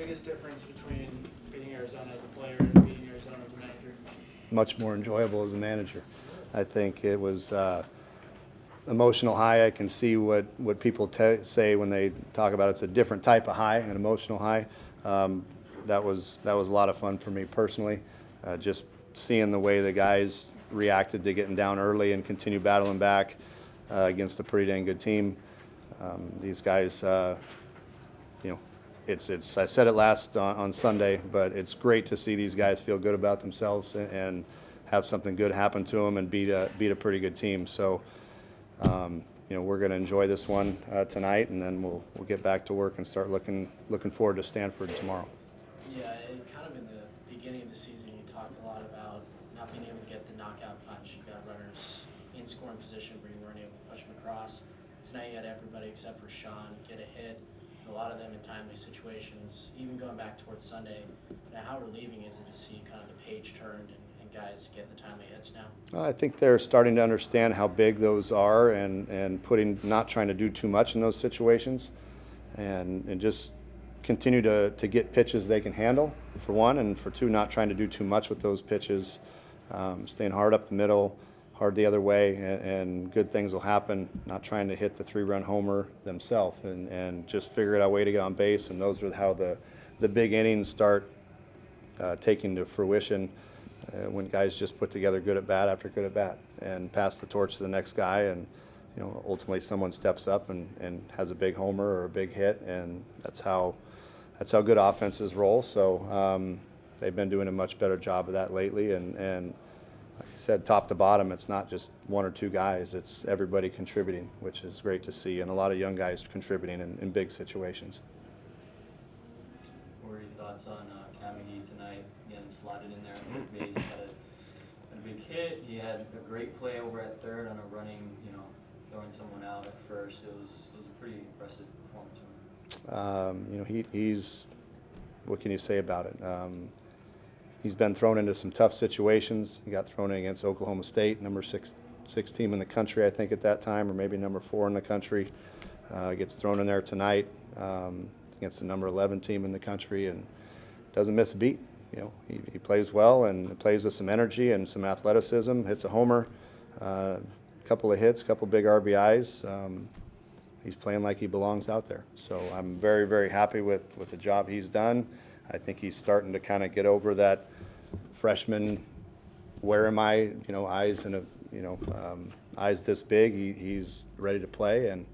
biggest difference between beating Arizona as a player and beating Arizona as a manager? Much more enjoyable as a manager. I think it was emotional high. I can see what people say when they talk about it's a different type of high, an emotional high. That was a lot of fun for me personally. Just seeing the way the guys reacted to getting down early and continue battling back against a pretty dang good team. These guys, it's. I said it last on Sunday, but it's great to see these guys feel good about themselves and have something good happen to them and beat a pretty good team. So, we're going to enjoy this one tonight, and then we'll get back to work and start looking forward to Stanford tomorrow. Yeah, and kind of in the beginning of the season, you talked a lot about not being able to get the knockout punch. You got runners in scoring position where you weren't able to push them across. Tonight you had everybody except for Sean get a hit, a lot of them in timely situations. Even going back towards Sunday, how relieving is it to see kind of the page turned and guys getting the timely hits now? I think they're starting to understand how big those are and not trying to do too much in those situations and just continue to get pitches they can handle, for one, and for two, not trying to do too much with those pitches, staying hard up the middle, hard the other way, and good things will happen, not trying to hit the 3-run homer themselves and just figure out a way to get on base, and those are how the big innings start taking to fruition when guys just put together good at bat after good at bat and pass the torch to the next guy, and ultimately someone steps up and has a big homer or a big hit, and that's how good offenses roll. So they've been doing a much better job of that lately, and like I said, top to bottom, it's not just one or two guys, it's everybody contributing, which is great to see, and a lot of young guys contributing in big situations. What were your thoughts on Cam McGee tonight, getting slotted in there at third base? Had a big hit. He had a great play over at third on a running, throwing someone out at first. It was a pretty impressive performance from him. He's, what can you say about it? He's been thrown into some tough situations. He got thrown in against Oklahoma State, number six team in the country, I think, at that time, or maybe number 4 in the country. Gets thrown in there tonight against the number 11 team in the country and doesn't miss a beat. He plays well and plays with some energy and some athleticism, hits a homer, couple of hits, couple big RBIs. He's playing like he belongs out there. So I'm very, very happy with the job he's done. I think he's starting to kind of get over that freshman, where am I, eyes and eyes this big. He's ready to play and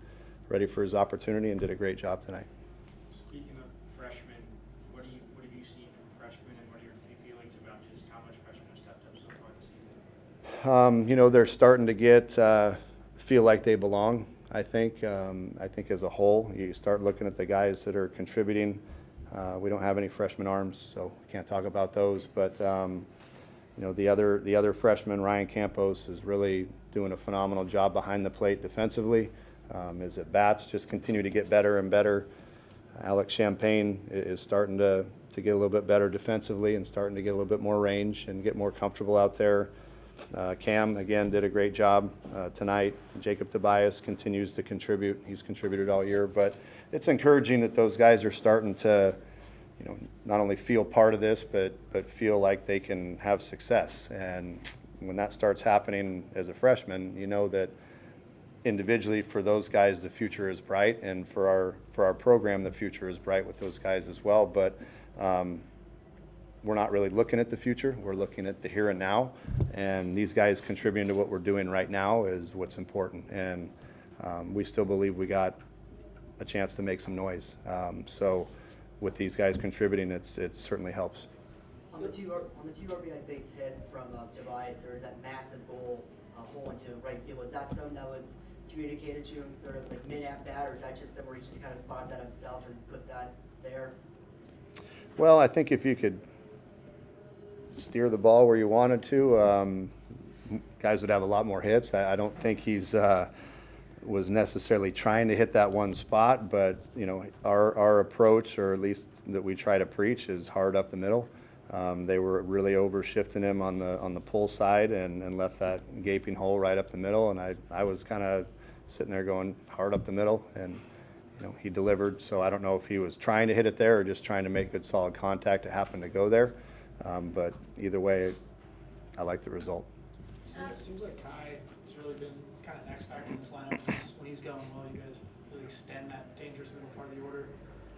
ready for his opportunity and did a great job tonight. Speaking of freshmen, what have you seen from freshmen, and what are your feelings about just how much freshmen have stepped up so far this season? They're starting to get feel like they belong. I think as a whole, you start looking at the guys that are contributing. We don't have any freshman arms, so we can't talk about those. But the other freshman, Ryan Campos, is really doing a phenomenal job behind the plate defensively. His at bats just continue to get better and better. Alex Champagne is starting to get a little bit better defensively and starting to get a little bit more range and get more comfortable out there. Cam, again, did a great job tonight. Jacob Tobias continues to contribute. He's contributed all year, but it's encouraging that those guys are starting to, not only feel part of this, but feel like they can have success. And when that starts happening as a freshman, that individually for those guys the future is bright, and for our program the future is bright with those guys as well. But we're not really looking at the future. We're looking at the here and now, and these guys contributing to what we're doing right now is what's important. And we still believe we got a chance to make some noise. So with these guys contributing, it certainly helps. On the two RBI base hit from Tobias, there was that massive goal hole into right field. Was that something that was communicated to him sort of like mid at bat, or is that just somewhere he just kind of spotted that himself and put that there? Well, I think if you could steer the ball where you wanted to, guys would have a lot more hits. I don't think he's was necessarily trying to hit that one spot, but our approach, or at least that we try to preach, is hard up the middle. They were really over shifting him on the pull side and left that gaping hole right up the middle, and I was kind of sitting there going hard up the middle, and he delivered. So I don't know if he was trying to hit it there or just trying to make good solid contact. It happened to go there. But either way, I like the result. It seems like Kai has really been kind of an X factor in this lineup. Because when he's going well, you guys really extend that dangerous middle part of the order.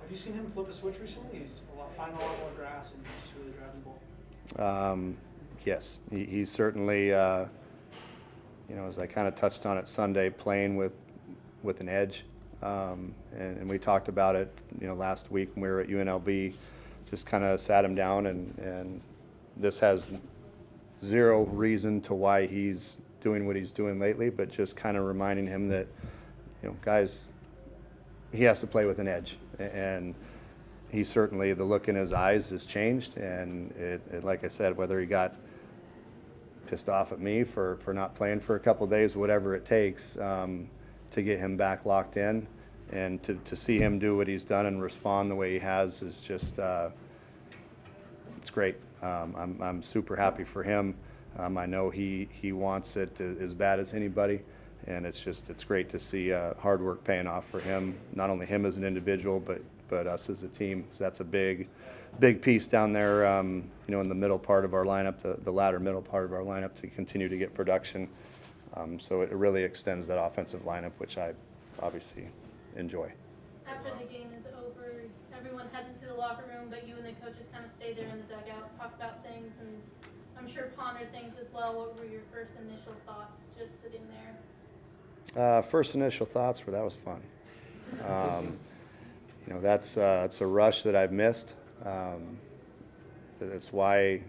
Have you seen him flip a switch recently? He's finding a lot more grass and just really driving the ball. Yes, he's certainly, as I kind of touched on it Sunday, playing with an edge. And we talked about it, last week when we were at UNLV. Just kind of sat him down, and this has zero reason to why he's doing what he's doing lately, but just kind of reminding him that, guys, he has to play with an edge. And he certainly, the look in his eyes has changed. And it like I said, whether he got pissed off at me for not playing for a couple of days, whatever it takes to get him back locked in. And to see him do what he's done and respond the way he has is just, it's great. I'm super happy for him. I know he wants it as bad as anybody, and it's great to see hard work paying off for him. Not only him as an individual, but us as a team. So that's a big piece down there, in the middle part of our lineup, the latter middle part of our lineup, to continue to get production. So it really extends that offensive lineup, which I obviously enjoy. After the game is over, everyone heads into the locker room, but you and the coaches kind of stay there in the dugout, talk about things, and I'm sure ponder things as well. What were your first initial thoughts just sitting there? First initial thoughts were that was fun. It's a rush that I've missed. That's why,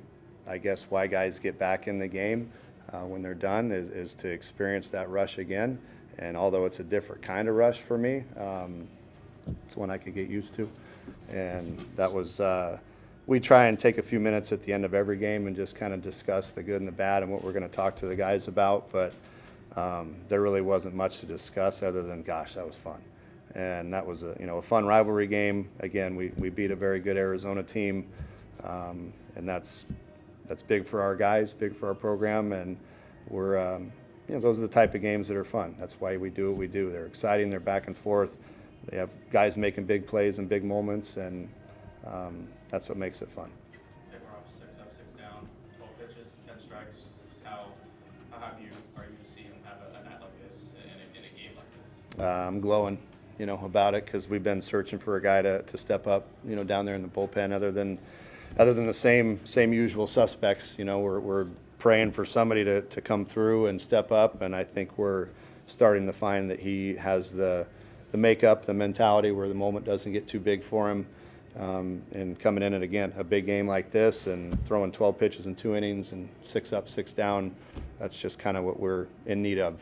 I guess, why guys get back in the game when they're done is to experience that rush again. And although it's a different kind of rush for me, it's one I could get used to. And that was, we try and take a few minutes at the end of every game and just kind of discuss the good and the bad and what we're going to talk to the guys about. But there really wasn't much to discuss other than, gosh, that was fun. And that was a fun rivalry game. Again, we beat a very good Arizona team, and that's big for our guys, big for our program, and we're those are the type of games that are fun. That's why we do what we do. They're exciting. They're back and forth. They have guys making big plays and big moments, and that's what makes it fun. We're off 6 up, 6 down, 12 pitches, 10 strikes. How happy are you to see him have a night like this in a game like this? I'm glowing, about it, because we've been searching for a guy to step up, down there in the bullpen. Other than the same usual suspects, we're praying for somebody to come through and step up, and I think we're starting to find that he has the makeup, the mentality where the moment doesn't get too big for him, and coming in at, again, a big game like this and throwing 12 pitches in 2 innings and 6 up, 6 down. That's just kind of what we're in need of.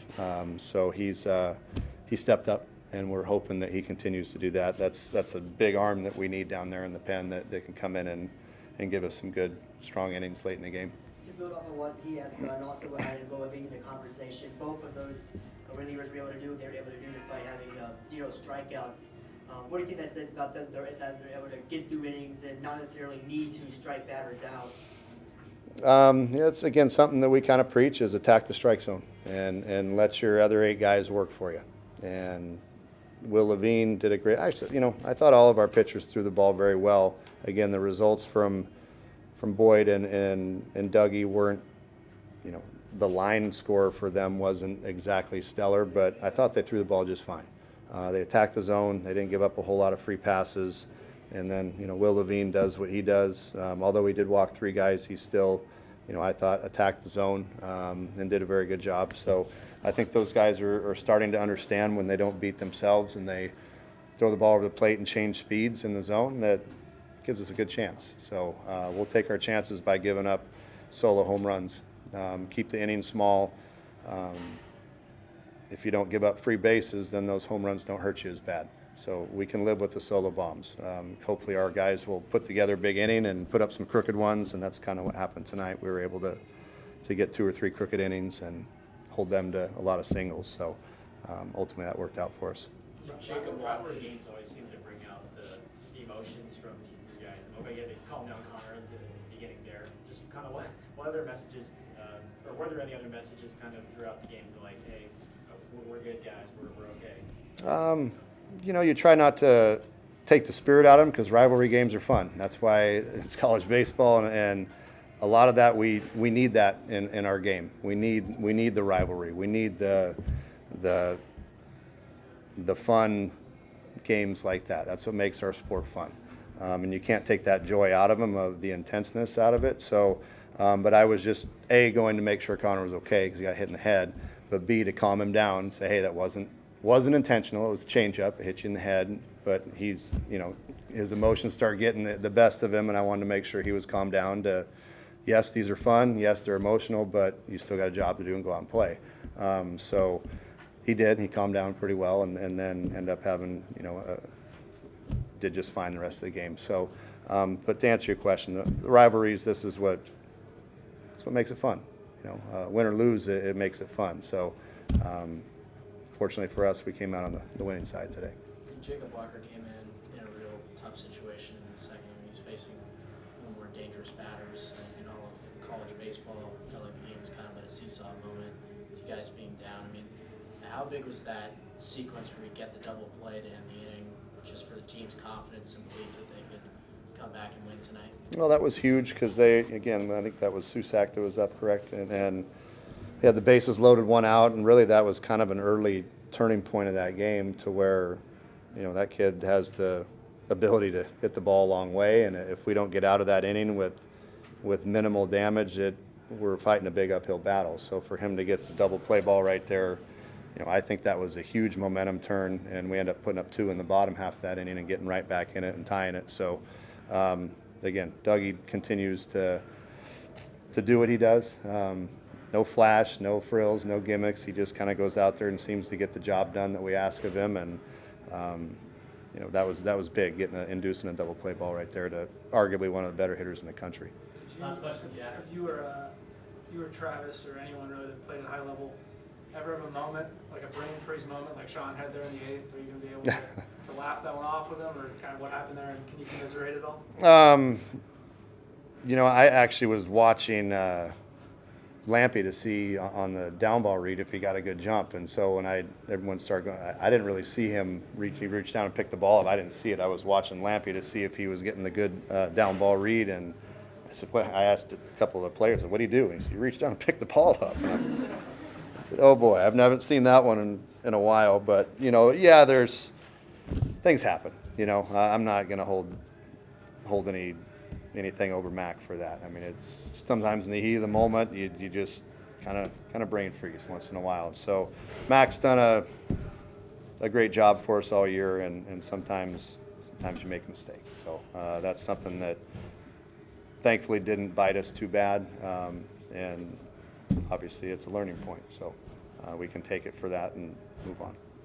So he stepped up, and we're hoping that he continues to do that. That's a big arm that we need down there in the pen that can come in and give us some good, strong innings late in the game. To build off of what he has done, also what I did go with in the conversation, both of those relievers were able to do, they were able to do despite having 0 strikeouts. What do you think that says about them, that they're able to get through innings and not necessarily need to strike batters out? It's, again, something that we kind of preach is attack the strike zone and let your other 8 guys work for you. And Will Levine did a great, actually, I thought all of our pitchers threw the ball very well. Again, the results from Boyd and Dougie weren't, the line score for them wasn't exactly stellar, but I thought they threw the ball just fine. They attacked the zone. They didn't give up a whole lot of free passes. And then, Will Levine does what he does. Although he did walk 3 guys, he still, I thought, attacked the zone and did a very good job. So I think those guys are starting to understand when they don't beat themselves and they throw the ball over the plate and change speeds in the zone, that gives us a good chance. So we'll take our chances by giving up solo home runs. Keep the innings small. If you don't give up free bases, then those home runs don't hurt you as bad. So we can live with the solo bombs. Hopefully our guys will put together a big inning and put up some crooked ones, and that's kind of what happened tonight. We were able to get 2 or 3 crooked innings and hold them to a lot of singles. So ultimately that worked out for us. Jacob, rivalry games always seem to bring out the emotions from you guys. And okay, you had to calm down Connor at the beginning there. Just kind of what other messages, or were there any other messages kind of throughout the game to, like, hey, we're good guys, we're okay? You know, you try not to take the spirit out of them because rivalry games are fun. That's why it's college baseball, and a lot of that we need that in our game. We need the rivalry. We need the fun games like that. That's what makes our sport fun. And you can't take that joy out of them, of the intenseness out of it. So, but I was just A, going to make sure Connor was okay because he got hit in the head, but B, to calm him down and say, hey, that wasn't intentional. It was a changeup. It hit you in the head, but he's, you know, his emotions start getting the best of him, and I wanted to make sure he was calmed down to, yes, these are fun. Yes, they're emotional, but you still got a job to do and go out and play. So he did. He calmed down pretty well, and then ended up having, you know, did just fine the rest of the game. So, but to answer your question, the rivalries, this is what makes it fun. You know, win or lose, it makes it fun. So, fortunately for us, we came out on the winning side today. Jacob Walker came in a real tough situation in the second. He's facing one of the more dangerous batters in all of college baseball. I felt like the game was kind of at a seesaw moment. With you guys being down, I mean, how big was that sequence where we get the double play to end the inning, just for the team's confidence and belief that they could come back and win tonight? Well, that was huge because they, again, I think that was Susak that was up, correct? And he had the bases loaded, one out, and really that was kind of an early turning point of that game to where, you know, that kid has the ability to hit the ball a long way, and if we don't get out of that inning with minimal damage, we're fighting a big uphill battle. So for him to get the double play ball right there, you know, I think that was a huge momentum turn, and we end up putting up 2 in the bottom half of that inning and getting right back in it and tying it. So again, Dougie continues to do what he does. No flash, no frills, no gimmicks. He just kind of goes out there and seems to get the job done that we ask of him, and you know, that was big, inducing a double play ball right there to arguably one of the better hitters in the country. Last question, yeah. If you were Travis or anyone really that played at a high level, ever have a moment, like a brain freeze moment like Sean had there in the 8th, are you going to be able to laugh that one off with him, or kind of what happened there, and can you commiserate at all? You know, I actually was watching Lampy to see on the down ball read if he got a good jump, and so when everyone started going, I didn't really see him he reached down and picked the ball up. I didn't see it. I was watching Lampy to see if he was getting the good down ball read, and I said, I asked a couple of the players, what do you do? And he said, you reached down and picked the ball up. And I said, oh boy, I haven't seen that one in a while, but you know, yeah, there's things happen. You know, I'm not going to hold anything over Mac for that. I mean, it's sometimes in the heat of the moment, you just kind of brain freeze once in a while. So Mac's done a great job for us all year, and sometimes you make a mistake. So that's something that thankfully didn't bite us too bad, and obviously it's a learning point. So we can take it for that and move on.